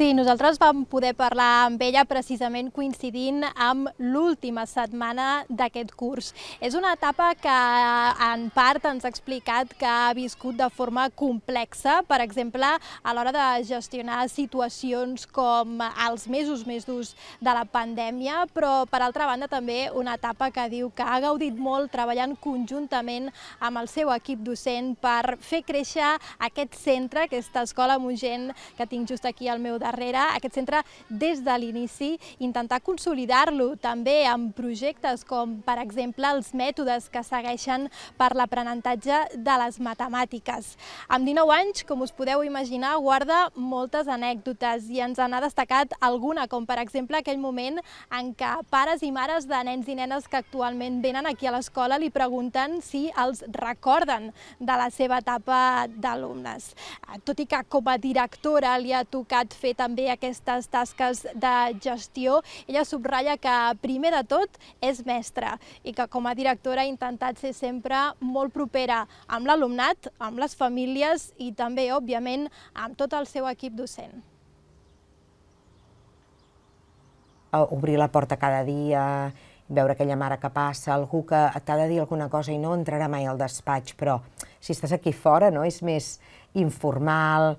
Sí, nosaltres vam poder parlar amb ella precisament coincidint amb l'última setmana d'aquest curs. És una etapa que en part ens ha explicat que ha viscut de forma complexa, per exemple, a l'hora de gestionar situacions com els mesos més durs de la pandèmia, però per altra banda també una etapa que diu que ha gaudit molt treballant conjuntament amb el seu equip docent per fer créixer aquest centre, aquesta escola Mogent que tinc just aquí al meu darrere, aquest centre des de l'inici, intentar consolidar-lo també amb projectes com, per exemple, els mètodes que segueixen per l'aprenentatge de les matemàtiques. Amb 19 anys, com us podeu imaginar, guarda moltes anècdotes i ens n'ha destacat alguna, com per exemple aquell moment en què pares i mares de nens i nenes que actualment venen aquí a l'escola li pregunten si els recorden de la seva etapa d'alumnes. Tot i que com a directora li ha tocat fer també aquestes tasques de gestió, ella subratlla que primer de tot és mestra i que com a directora ha intentat ser sempre molt propera amb l'alumnat, amb les famílies i també, òbviament, amb tot el seu equip docent. Obrir la porta cada dia, veure aquella mare que passa, algú que t'ha de dir alguna cosa i no entrarà mai al despatx, però si estàs aquí fora és més informal.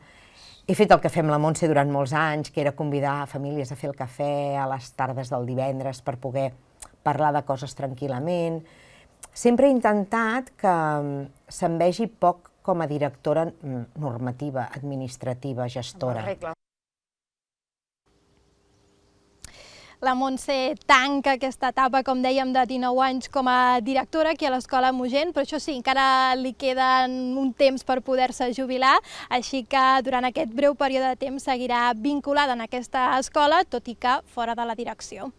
He fet el que fem la Montse durant molts anys, que era convidar famílies a fer el cafè a les tardes del divendres per poder parlar de coses tranquil·lament. Sempre he intentat que se'm vegi poc com a directora normativa, administrativa, gestora. La Montse tanca aquesta etapa, com dèiem, de 19 anys com a directora aquí a l'Escola Mogent, però això sí, encara li queden un temps per poder-se jubilar, així que durant aquest breu període de temps seguirà vinculada en aquesta escola, tot i que fora de la direcció.